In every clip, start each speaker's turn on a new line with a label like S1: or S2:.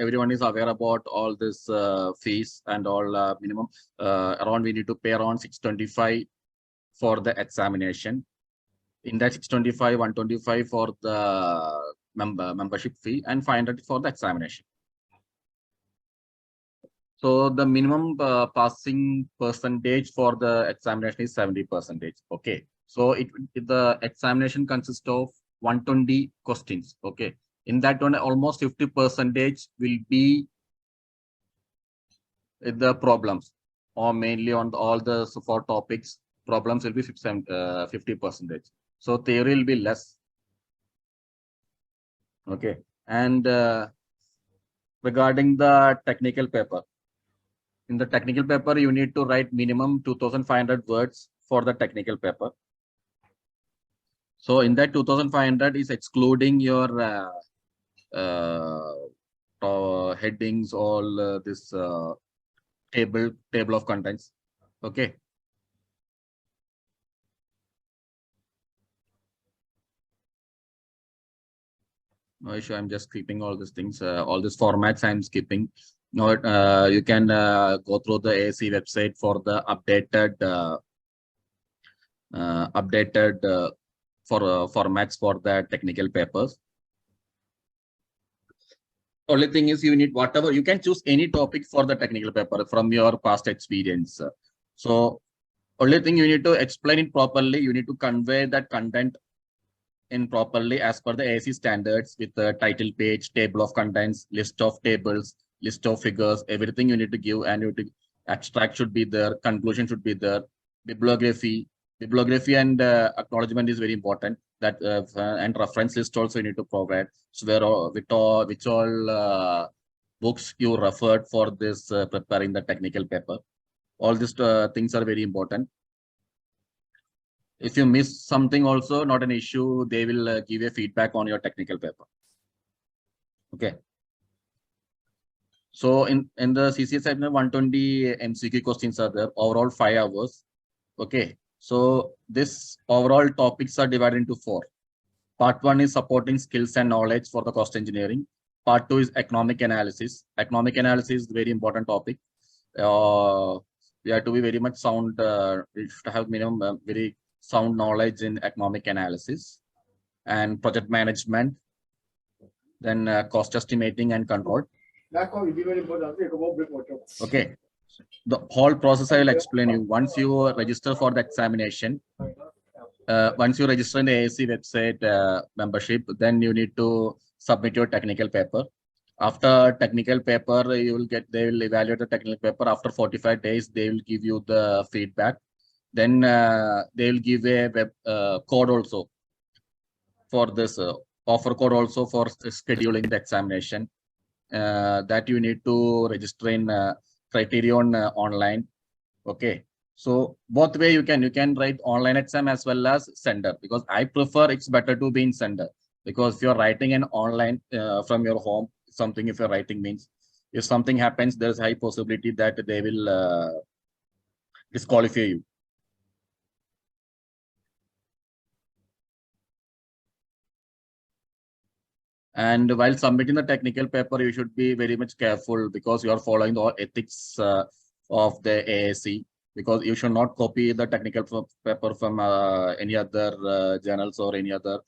S1: everyone is aware about all this fees and all minimum. Around we need to pay around 625 for the examination. In that 625, 125 for the membership fee and 500 for the examination. So the minimum passing percentage for the examination is 70%. Okay. So the examination consists of 120 questions. Okay. In that one, almost 50% will be the problems, or mainly on all the 4 topics. Problems will be 50%. So theory will be less. Okay. And regarding the technical paper, in the technical paper, you need to write minimum 2,500 words for the technical paper. So in that 2,500 is excluding your headings, all this table of contents. Okay. No issue. I'm just skipping all these things. All these formats I'm skipping. No, you can go through the AACE website for the updated formats for the technical papers. Only thing is you need whatever, you can choose any topic for the technical paper from your past experience. So only thing you need to explain it properly. You need to convey that content in properly as per the AACE standards with the title page, table of contents, list of tables, list of figures, everything you need to give, and you to abstract should be there, conclusion should be there, bibliography and acknowledgement is very important. That and reference list also you need to provide. So which all books you referred for this preparing the technical paper. All these things are very important. If you miss something also, not an issue. They will give a feedback on your technical paper. Okay. So in the CCS side, 120 MCQ questions are there. Overall 5 hours. Okay. So this overall topics are divided into 4. Part 1 is supporting skills and knowledge for the cost engineering. Part 2 is economic analysis. Economic analysis is a very important topic. We have to be very much sound. We should have minimum very sound knowledge in economic analysis and project management. Then cost estimating and control. Okay. The whole process I will explain you. Once you register for the examination, once you register in the AACE website membership, then you need to submit your technical paper. After technical paper, they will evaluate the technical paper. After 45 days, they will give you the feedback. Then they will give a web code also for this offer code also for scheduling the examination. That you need to register in Criterion online. Okay. So both way you can write online exam as well as sender, because I prefer it's better to be in sender, because if you're writing an online from your home, something if you're writing means if something happens, there's high possibility that they will disqualify you. And while submitting the technical paper, you should be very much careful, because you are following the ethics of the AACE, because you should not copy the technical paper from any other journals or any other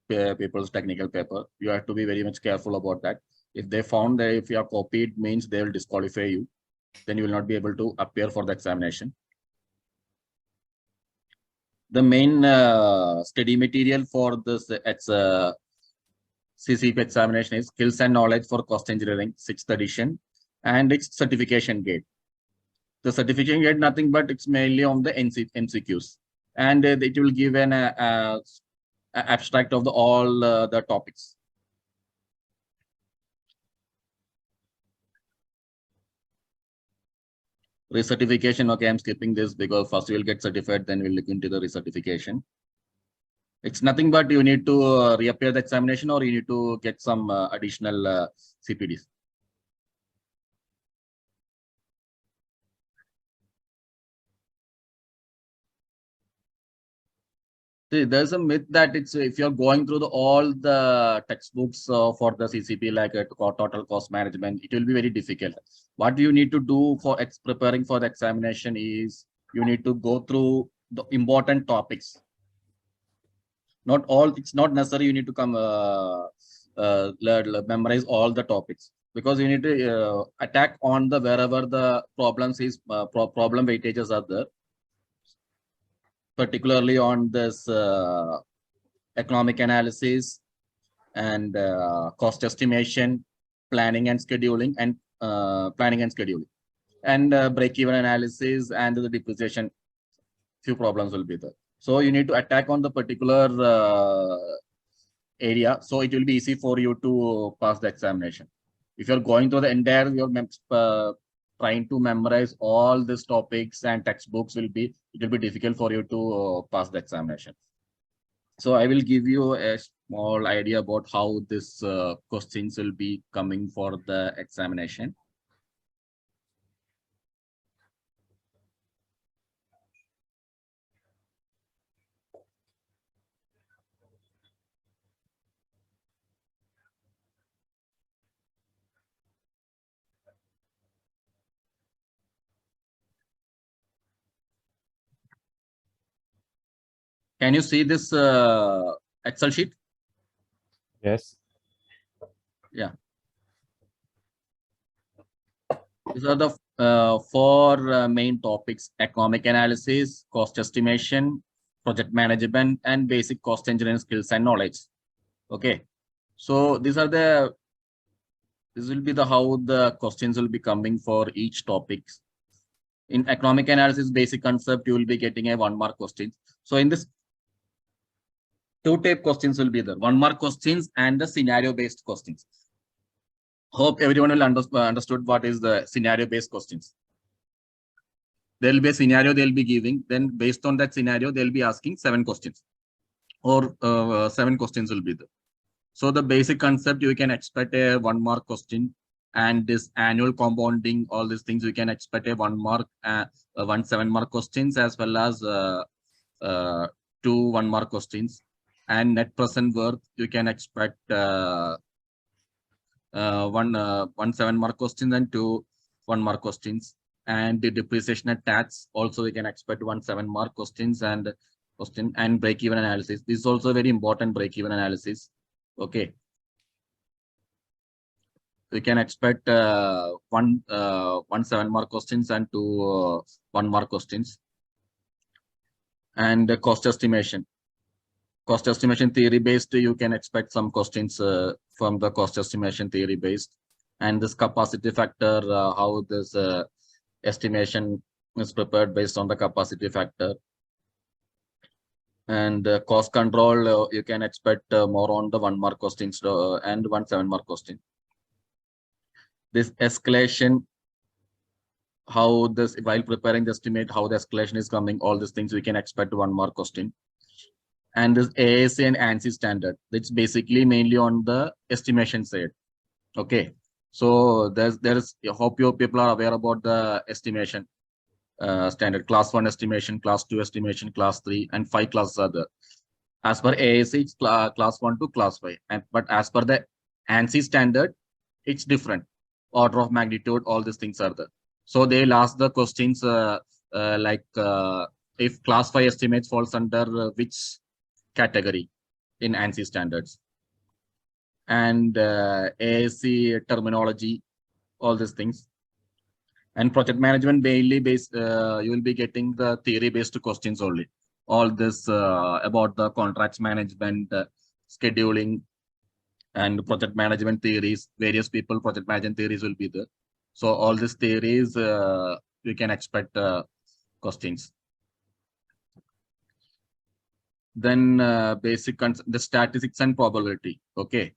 S1: people's technical paper. You have to be very much careful about that. If they found that if you are copied, means they will disqualify you. Then you will not be able to appear for the examination. The main study material for this CCP examination is skills and knowledge for cost engineering, 6th edition, and its certification gate. The certification gate, nothing but it's mainly on the MCQs, and it will give an abstract of all the topics. Recertification, okay, I'm skipping this because first you will get certified, then we'll look into the recertification. It's nothing but you need to reappear the examination, or you need to get some additional CPDs. There's a myth that it's if you're going through all the textbooks for the CCP, like total cost management, it will be very difficult. What you need to do for preparing for the examination is you need to go through the important topics. Not all, it's not necessary you need to come memorize all the topics, because you need to attack on the wherever the problems is problem weightages are there, particularly on this economic analysis and cost estimation, planning and scheduling, and break-even analysis and the depreciation. Few problems will be there. So you need to attack on the particular area, so it will be easy for you to pass the examination. If you're going through the entire, you're trying to memorize all these topics and textbooks, it will be difficult for you to pass the examination. So I will give you a small idea about how this questions will be coming for the examination. Can you see this Excel sheet?
S2: Yes.
S1: Yeah. These are the four main topics: economic analysis, cost estimation, project management, and basic cost engineering skills and knowledge. Okay. So this will be the how the questions will be coming for each topics. In economic analysis basic concept, you will be getting a 1 mark question. So in this, two type questions will be there: 1 mark questions and the scenario based questions. Hope everyone will understood what is the scenario based questions. There will be a scenario they'll be giving, then based on that scenario they'll be asking 7 questions, or 7 questions will be there. So the basic concept, you can expect a 1 mark question, and this annual compounding, all these things, you can expect a 1 mark, 7 mark questions, as well as 2 1 mark questions. And net present worth, you can expect one 7 mark questions and 2 1 mark questions. And the depreciation and tax, also we can expect 1 7 mark questions and break-even analysis. This is also very important, break-even analysis. Okay. We can expect 1 7 mark questions and 2 1 mark questions. And cost estimation. Cost estimation theory based, you can expect some questions from the cost estimation theory based. And this capacity factor, how this estimation is prepared based on the capacity factor. And cost control, you can expect more on the 1 mark questions and 1 7 mark question. This escalation, how this, while preparing the estimate, how the escalation is coming, all these things we can expect 1 mark question. And this AACE and ANSI standard, that's basically mainly on the estimation side. Okay. So there's hope your people are aware about the estimation standard: class 1 estimation, class 2 estimation, class 3, and 5 classes are there. As per AACE, it's class 1 to class 5. But as per the ANSI standard, it's different. Order of magnitude, all these things are there. So they'll ask the questions like if class 5 estimates falls under which category in ANSI standards. And AACE terminology, all these things. And project management mainly based, you will be getting the theory based questions only. All this about the contracts management, scheduling, and project management theories. Various people project management theories will be there. So all these theories you can expect questions. Then basic the statistics and probability. Okay.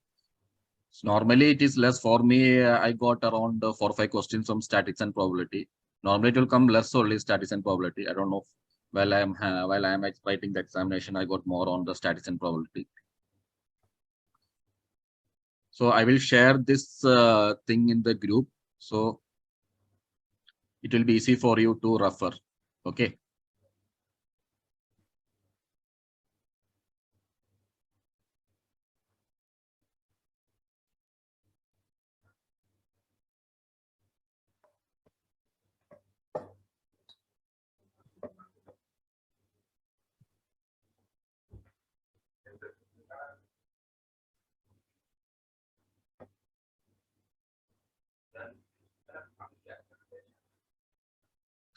S1: So normally it is less for me. I got around 4 or 5 questions from statistics and probability. Normally it will come less only statistics and probability. I don't know. While I am writing the examination, I got more on the statistics and probability. So I will share this thing in the group, so it will be easy for you to refer. Okay.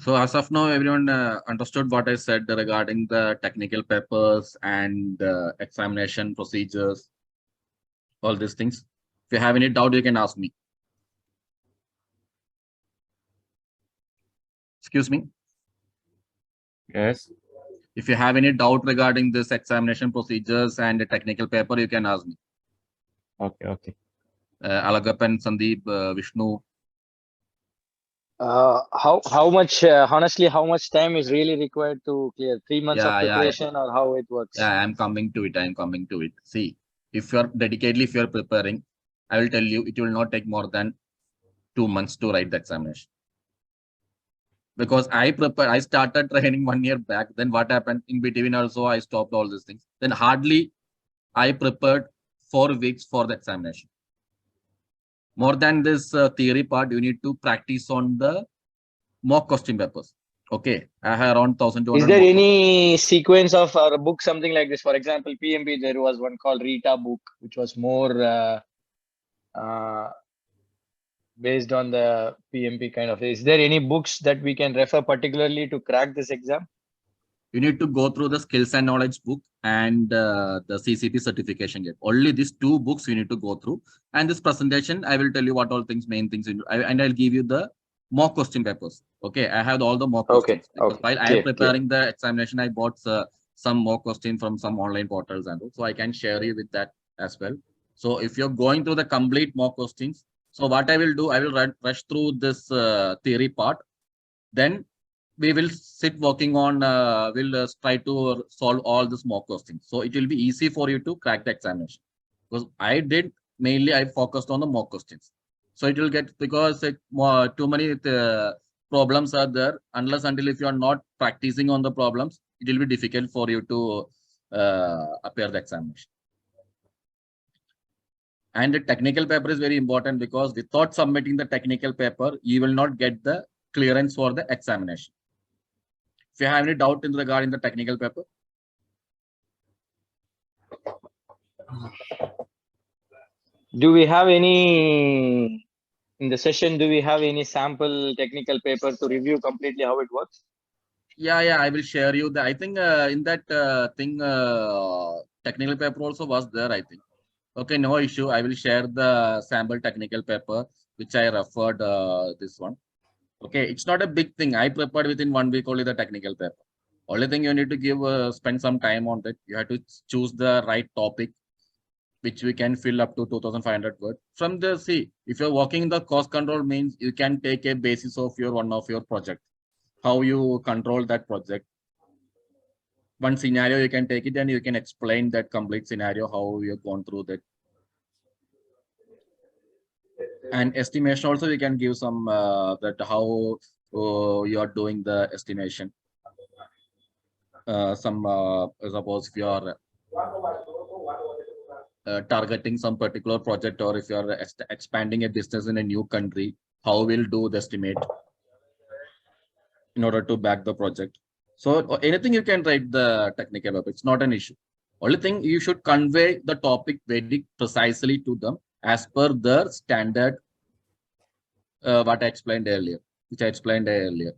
S1: So as of now, everyone understood what I said regarding the technical papers and examination procedures, all these things. If you have any doubt, you can ask me. Excuse me.
S2: Yes.
S1: If you have any doubt regarding this examination procedures and the technical paper, you can ask me.
S2: Okay. Okay.
S1: Alagapan, Sandeep, Vishnu.
S3: How much honestly, how much time is really required to clear? 3 months of
S1: Yeah,
S3: preparation, or how it works?
S1: Yeah, I'm coming to it. I'm coming to it. See, if you're dedicatedly, if you're preparing, I will tell you, it will not take more than 2 months to write the examination. Because I started training 1 year back. Then what happened in between also, I stopped all these things. Then hardly I prepared 4 weeks for the examination. More than this theory part, you need to practice on the mock question papers. Okay, I have around 1,200.
S3: Is there any sequence of or a book, something like this? For example, PMP, there was one called Rita book, which was more based on the PMP kind of. Is there any books that we can refer particularly to crack this exam?
S1: You need to go through the skills and knowledge book and the CCP certification gate. Only these 2 books you need to go through. And this presentation, I will tell you what all things, main things, and I'll give you the mock question papers. Okay, I have all the mock questions. Because while I am preparing the examination, I bought some mock questions from some online portals, and so I can share you with that as well. So if you're going through the complete mock questions, so what I will do, I will rush through this theory part. Then we will sit working on, we'll try to solve all this mock questions. So it will be easy for you to crack the examination. Because I focused on the mock questions. So it will get, because too many problems are there. Unless until if you are not practicing on the problems, it will be difficult for you to appear the examination. And the technical paper is very important, because without submitting the technical paper, you will not get the clearance for the examination. If you have any doubt in regarding the technical paper.
S3: Do we have any, in the session, do we have any sample technical paper to review completely how it works?
S1: Yeah, I will share you the, I think in that thing, technical paper also was there, I think. Okay, no issue. I will share the sample technical paper, which I referred this one. Okay, it's not a big thing. I prepared within 1 week only the technical paper. Only thing you need to give, spend some time on that. You have to choose the right topic, which we can fill up to 2,500 words. From the, see, if you're working in the cost control, means you can take a basis of one of your project, how you control that project. One scenario, you can take it and you can explain that complete scenario, how you've gone through that. And estimation also, we can give some that how you are doing the estimation. Suppose if you are targeting some particular project, or if you are expanding a business in a new country, how we'll do the estimate in order to back the project. So anything you can write the technical paper. It's not an issue. Only thing, you should convey the topic very precisely to them as per their standard, what I explained earlier, which I explained earlier.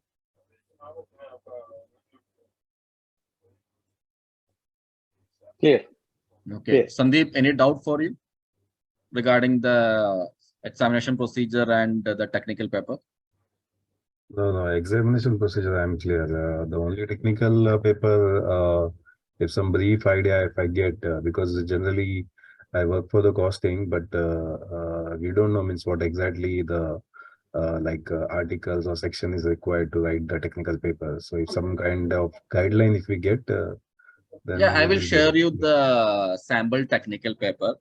S3: Clear.
S1: Okay, clear. Sandeep, any doubt for you regarding the examination procedure and the technical paper?
S4: No, examination procedure, I'm clear. The only technical paper, if some brief idea, if I get, because generally I work for the costing, but we don't know means what exactly the articles or section is required to write the technical paper. So if some kind of guideline, if we get, then
S1: yeah, I will share you the sample technical paper.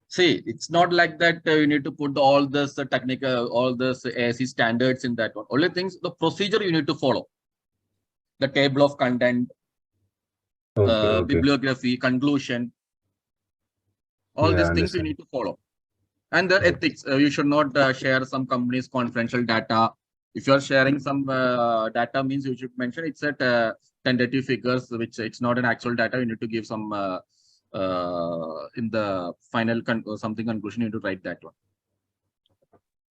S1: See, it's not like that you need to put all this technical, all this AACE standards in that one. Only things, the procedure you need to follow. The table of content, bibliography, conclusion. All these things you need to follow. And the ethics, you should not share some company's confidential data. If you're sharing some data, means you should mention it's at tentative figures, which it's not an actual data. You need to give some in the final something conclusion, you need to write that one.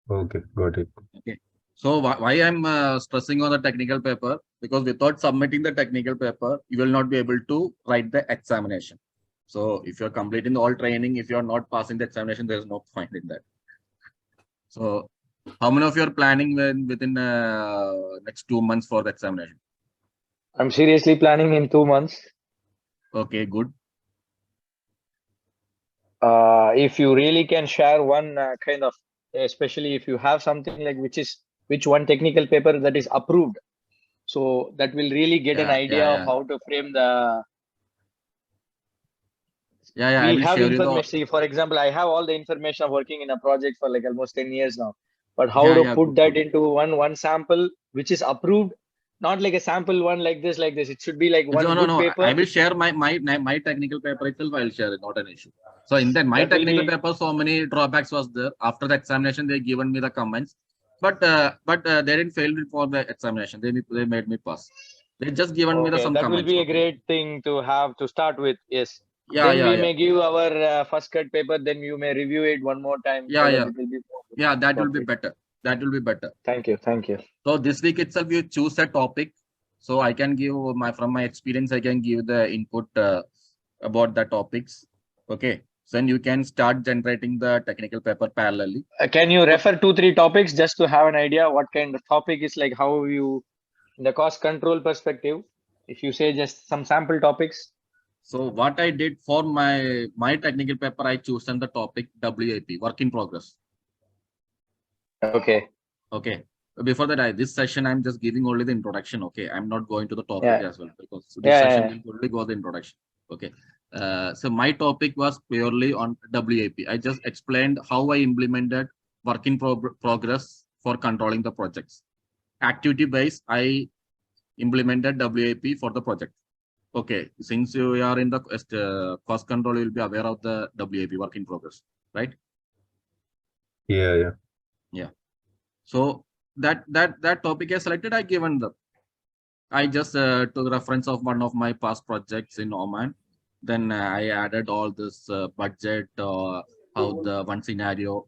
S4: Okay, got it.
S1: Okay. So why I'm stressing on the technical paper? Because without submitting the technical paper, you will not be able to write the examination. So if you're completing all training, if you're not passing the examination, there is no point in that. So how many of you are planning within next 2 months for the examination?
S3: I'm seriously planning in 2 months.
S1: Okay, good.
S3: If you really can share one kind of, especially if you have something like which one technical paper that is approved, so that will really get an idea of how to frame the.
S1: I
S3: We
S1: will
S3: have
S1: share you the.
S3: information. For example, I have all the information of working in a project for like almost 10 years now. But how
S1: Yeah,
S3: to
S1: yeah,
S3: put
S1: good,
S3: that
S1: good.
S3: into one sample which is approved, not like a sample one like this. It should be like one
S1: No,
S3: good
S1: no. I
S3: paper.
S1: will share my technical paper itself. I will share it, not an issue. So in that my
S3: That will
S1: technical
S3: be
S1: paper, so many drawbacks was there. After the examination, they given me the comments, but they didn't fail me for the examination. They made me pass. They just given me the
S3: okay.
S1: some
S3: That will
S1: comments.
S3: be a
S1: Okay.
S3: great thing to have to start with. Yes.
S1: Yeah,
S3: Then
S1: yeah,
S3: we
S1: yeah,
S3: may give our first cut paper. Then you may review it one more time
S1: yeah,
S3: so that
S1: yeah,
S3: it will be more
S1: yeah. That will be
S3: perfect.
S1: better. That will be better.
S3: Thank you. Thank you.
S1: So this week itself, you choose a topic. So I can give from my experience, I can give the input about the topics. Okay. So then you can start generating the technical paper parallelly.
S3: Can you
S1: So,
S3: refer 2-3 topics just to have an idea what kind of topic is like how you in the cost control perspective? If you say just some sample topics.
S1: so what I did for my technical paper, I chosen the topic WAP, work in progress.
S3: Okay.
S1: Okay. Before that, this session, I'm just giving only the introduction. Okay. I'm not going to the topic
S3: Yeah.
S1: as well because this
S3: Yeah.
S1: session will only go the introduction. Okay. So my topic was purely on WAP. I just explained how I implemented work in progress for controlling the projects. Activity based, I implemented WAP for the project. Okay. Since you are in the cost control, you'll be aware of the WAP, work in progress, right?
S4: Yeah.
S1: Yeah. So that topic I selected, I given the. I just took reference of one of my past projects in Oman. Then I added all this budget, how the one scenario,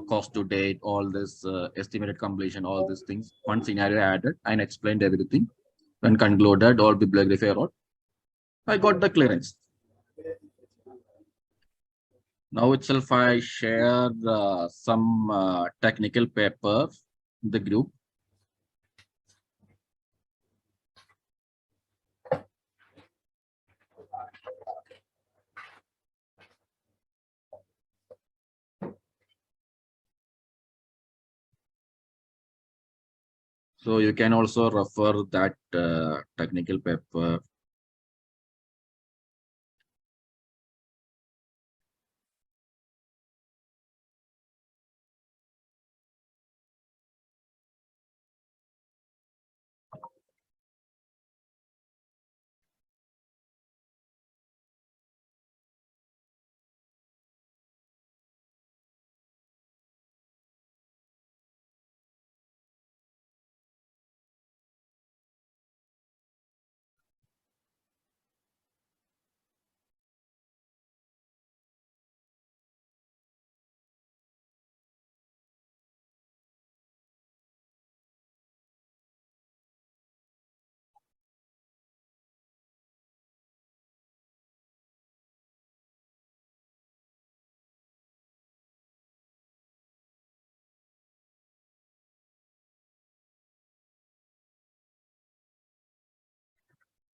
S1: cost to date, all this estimated completion, all these things. One scenario added and explained everything. When concluded, all bibliography wrote. I got the clearance. Now itself, I share some technical paper in the group. So you can also refer that technical paper.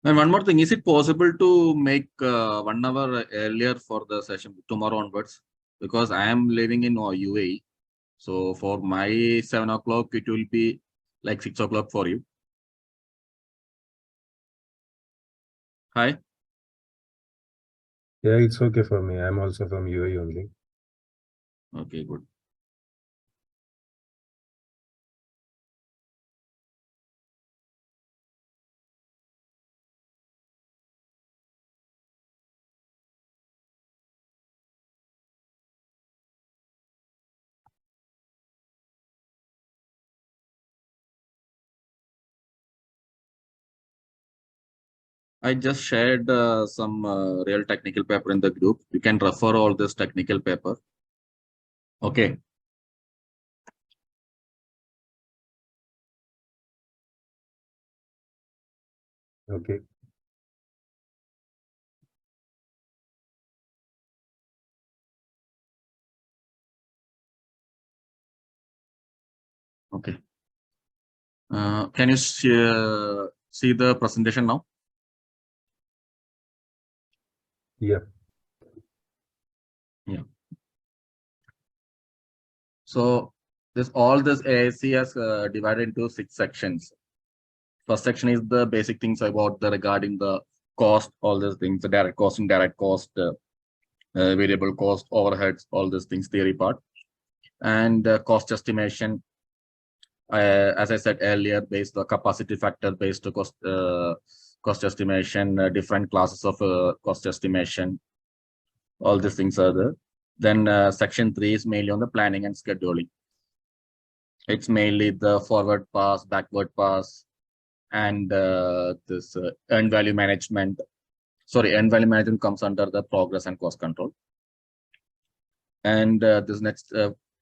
S1: And one more thing, is it possible to make 1 hour earlier for the session tomorrow onwards? Because I am living in UAE. So for my 7 o'clock, it will be like 6 o'clock for you. Hi.
S4: Yeah, it's okay for me. I'm also from UAE only.
S1: Okay, good. I just shared some real technical paper in the group. You can refer all this technical paper. Okay.
S4: Okay.
S1: Okay. Can you see the presentation now?
S4: Yeah.
S1: Yeah. So all this AAC has divided into 6 sections. First section is the basic things about the regarding the cost, all these things, the direct cost, indirect cost, variable cost, overheads, all these things, theory part, and cost estimation. As I said earlier, based the capacity factor based cost estimation, different classes of cost estimation, all these things are there. Then section 3 is mainly on the planning and scheduling. It's mainly the forward pass, backward pass, and this earned value management. Sorry, earned value management comes under the progress and cost control. And this next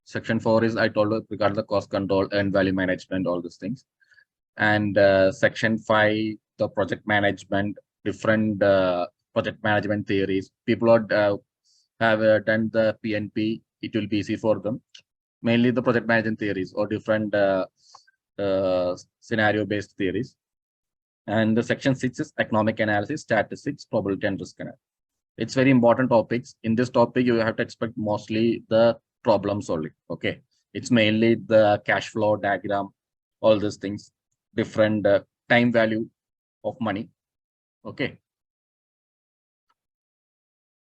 S1: section 4 is I told you regarding the cost control, earned value management, all these things. And section 5, the project management, different project management theories. People have done the PNP, it will be easy for them. Mainly the project management theories or different scenario-based theories. And the section 6 is economic analysis, statistics, probability and risk analysis. It's very important topics. In this topic, you have to expect mostly the problems only. Okay. It's mainly the cash flow diagram, all these things, different time value of money. Okay.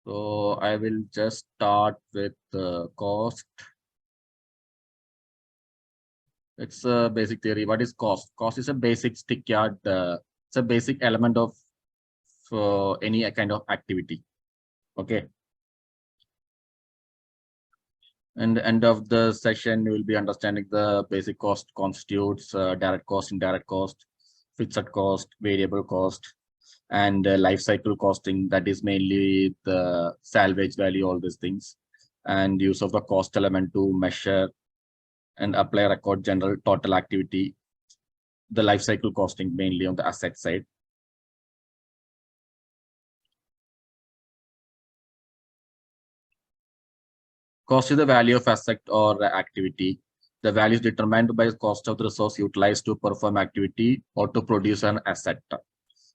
S1: So I will just start with the cost. It's a basic theory. What is cost? Cost is a basic stick yard. It's a basic element of any kind of activity. Okay. And the end of the session, you will be understanding the basic cost constitutes direct cost, indirect cost, fixed cost, variable cost, and life cycle costing. That is mainly the salvage value, all these things, and use of the cost element to measure and apply record general total activity. The life cycle costing mainly on the asset side. Cost is the value of asset or activity. The value is determined by the cost of the resource utilized to perform activity or to produce an asset.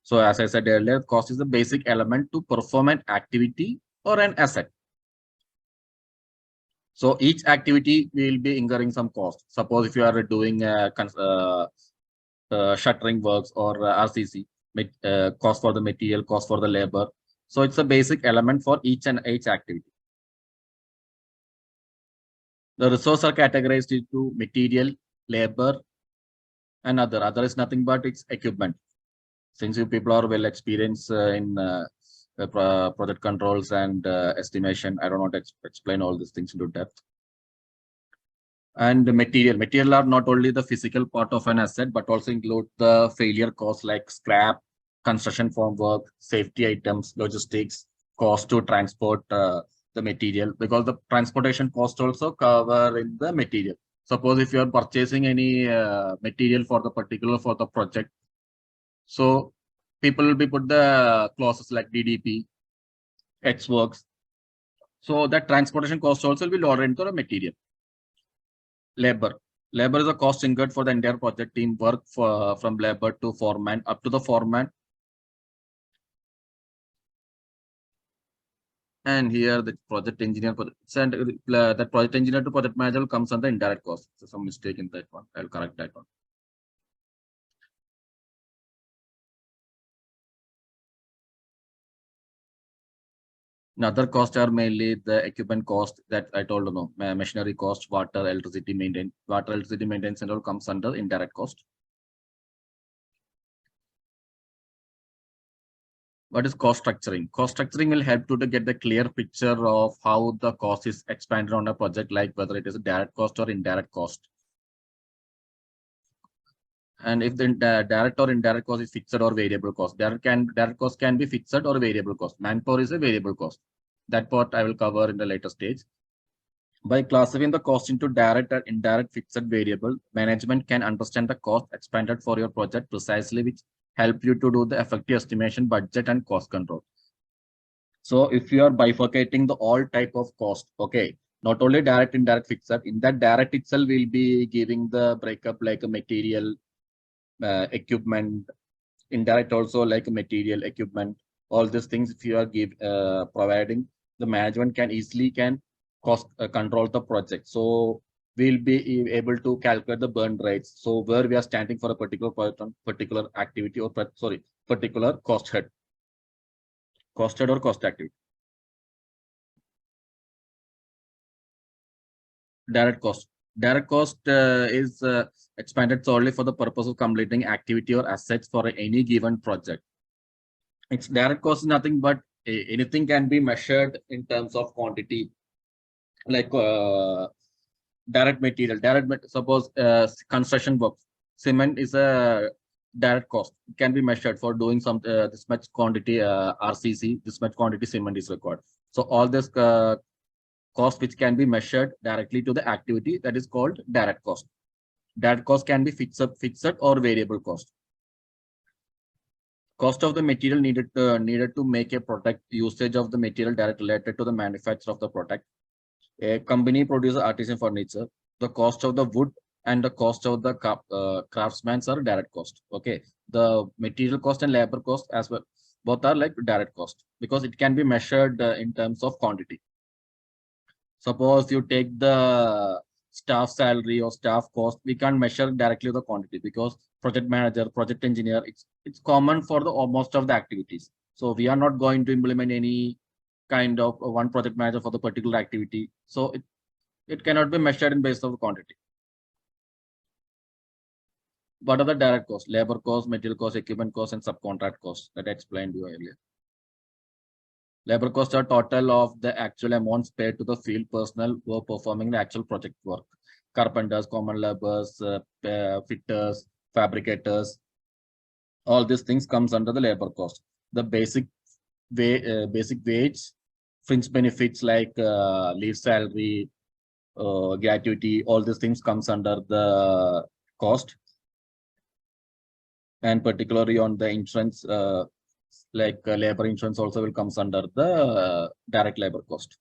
S1: So as I said earlier, cost is the basic element to perform an activity or an asset. So each activity will be incurring some cost. Suppose if you are doing shuttering works or RCC, cost for the material, cost for the labor. So it's a basic element for each activity. The resources are categorized into material, labor, and other. Other is nothing but it's equipment. Since you people are well experienced in project controls and estimation, I don't want to explain all these things into depth. And the material are not only the physical part of an asset, but also include the failure costs like scrap, construction formwork, safety items, logistics, cost to transport the material, because the transportation cost also cover in the material. Suppose if you are purchasing any material for the project, so people will be put the clauses like DDP, X works. So that transportation cost also will be loaded into the material. Labor is a cost incurred for the entire project team work from labor to foreman up to the foreman. And here the project engineer, that project engineer to project manager comes under indirect cost. So some mistake in that one. I'll correct that one. Other costs are mainly the equipment cost that I told you, machinery cost, water, electricity maintenance, and all comes under indirect cost. What is cost structuring? Cost structuring will help to get the clear picture of how the cost is expanded on a project, like whether it is a direct cost or indirect cost. And if the direct or indirect cost is fixed or variable cost, direct cost can be fixed or variable cost. Manpower is a variable cost. That part I will cover in the later stage. By classifying the cost into direct and indirect, fixed, variable, management can understand the cost expanded for your project precisely, which help you to do the effective estimation, budget, and cost control. So if you are bifurcating the all type of cost, okay, not only direct, indirect, fixed, in that direct itself will be giving the breakup like a material, equipment, indirect also like material, equipment, all these things. If you are providing, the management can easily cost control the project. So we'll be able to calculate the burn rates. So where we are standing for a particular activity or particular cost head or cost activity. Direct cost. Direct cost is expanded solely for the purpose of completing activity or assets for any given project. Its direct cost is nothing but anything can be measured in terms of quantity, like direct material. Suppose construction work, cement is a direct cost. It can be measured for doing some this much quantity RCC, this much quantity cement is required. So all this cost which can be measured directly to the activity, that is called direct cost. Direct cost can be fixed or variable cost. Cost of the material needed to make a product, usage of the material directly related to the manufacture of the product. A company produces artisan furniture. The cost of the wood and the cost of the craftsmen are direct cost. Okay, the material cost and labor cost as well, both are like direct cost because it can be measured in terms of quantity. Suppose you take the staff salary or staff cost, we can't measure directly the quantity because project manager, project engineer, it's common for the most of the activities. So we are not going to implement any kind of one project manager for the particular activity. So it cannot be measured in based on the quantity. What are the direct costs? Labor cost, material cost, equipment cost, and subcontract costs that I explained to you earlier. Labor costs are total of the actual amounts paid to the field personnel who are performing the actual project work. Carpenters, common laborers, fitters, fabricators, all these things comes under the labor cost. The basic wage, fringe benefits like leave salary, gratuity, all these things comes under the cost. And particularly on the insurance, like labor insurance also will comes under the direct labor cost.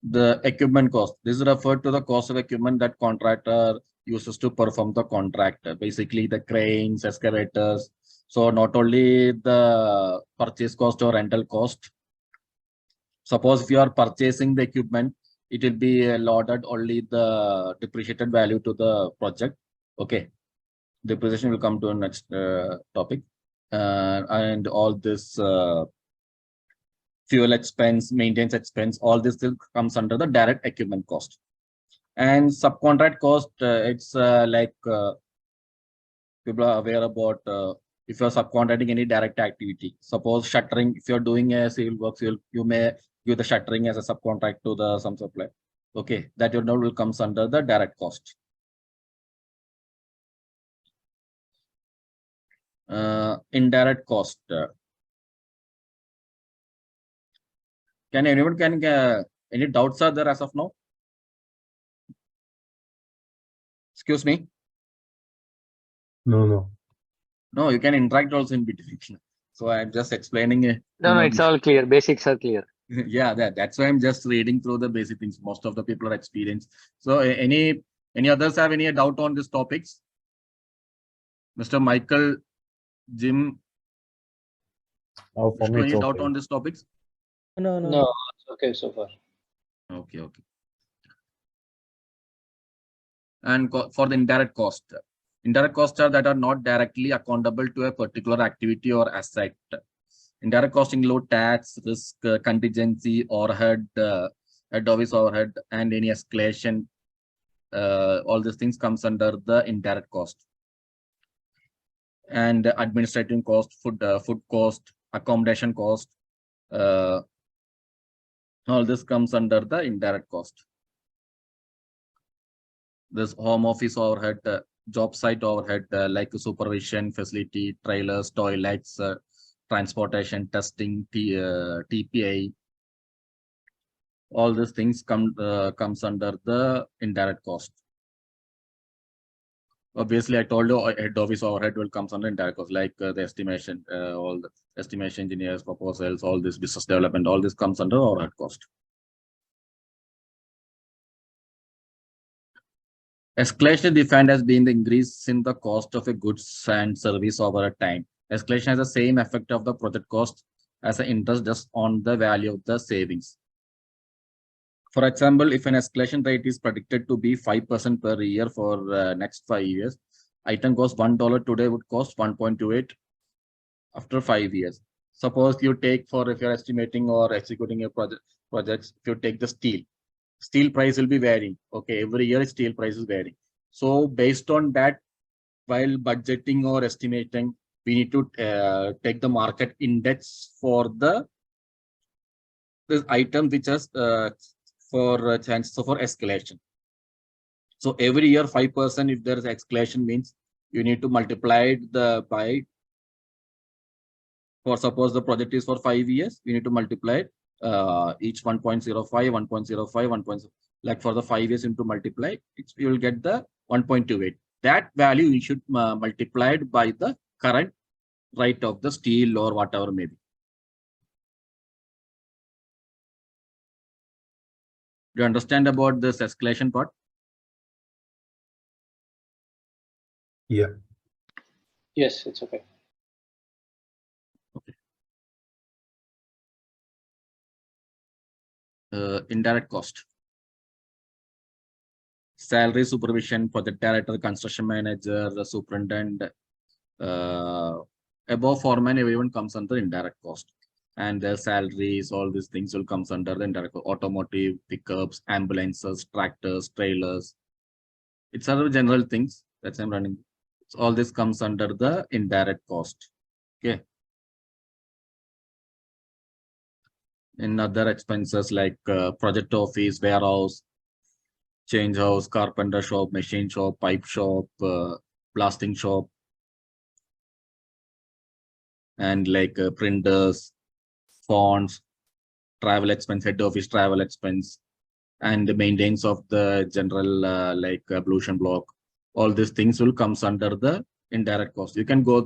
S1: The equipment cost, this is referred to the cost of equipment that contractor uses to perform the contract, basically the cranes, excavators. So not only the purchase cost or rental cost. Suppose if you are purchasing the equipment, it will be loaded only the depreciated value to the project. Okay, depreciation will come to the next topic. And all this fuel expense, maintenance expense, all this still comes under the direct equipment cost. And subcontract cost, it's like people are aware about if you're subcontracting any direct activity. Suppose shuttering, if you're doing a civil works, you may give the shuttering as a subcontract to some supplier. Okay, that your note will comes under the direct cost. Indirect cost. Can any doubts are there as of now? Excuse me. No, you can interact also in between. So I'm just explaining it.
S3: No, it's all clear. Basics are clear.
S1: Yeah, that's why I'm just reading through the basic things. Most of the people are experienced. So any others have any doubt on these topics? Mr. Michael, Jim,
S2: For me,
S1: any
S2: it's
S1: doubt
S2: okay.
S1: on these topics?
S3: No, it's okay so far.
S1: Okay. And for the indirect cost. Indirect costs are that are not directly accountable to a particular activity or asset. Indirect costs include tax, risk, contingency, overhead, head office overhead, and any escalation. All these things comes under the indirect cost. And administrative cost, food cost, accommodation cost, all this comes under the indirect cost. This home office overhead, job site overhead, like supervision, facility, trailers, toilets, transportation, testing, TPA. All these things comes under the indirect cost. Obviously, I told you head office overhead will comes under indirect cost, like the estimation, all the estimation engineers, proposals, all this business development, all this comes under overhead cost. Escalation defined as being the increase in the cost of a goods and service over a time. Escalation has the same effect of the project cost as an interest just on the value of the savings. For example, if an escalation rate is predicted to be 5% per year for next 5 years, item cost $1 today would cost 1.28 after 5 years. Suppose you take for, if you're estimating or executing a projects, if you take the steel price will be varying. Okay, every year steel price is varying. So based on that, while budgeting or estimating, we need to take the market index for this item which has for chances for escalation. So every year 5%, if there is escalation, means you need to multiply it by, for suppose the project is for 5 years, you need to multiply it each 1.05, 1.05, 1. Like for the 5 years into multiply, you will get the 1.28. That value you should multiply it by the current rate of the steel or whatever maybe. Do you understand about this escalation part?
S4: Yeah.
S3: Yes, it's okay.
S1: Indirect cost. Salary, supervision, project director, construction manager, the superintendent, above foreman, everyone comes under indirect cost. And their salaries, all these things will comes under the indirect cost. Automotive, pickups, ambulances, tractors, trailers. It's other general things that I'm running. So all this comes under the indirect cost. Okay. In other expenses like project office, warehouse, change house, carpenter shop, machine shop, pipe shop, blasting shop, and like printers, fonts, travel expense, head office travel expense, and the maintenance of the general like ablution block. All these things will comes under the indirect cost. You can go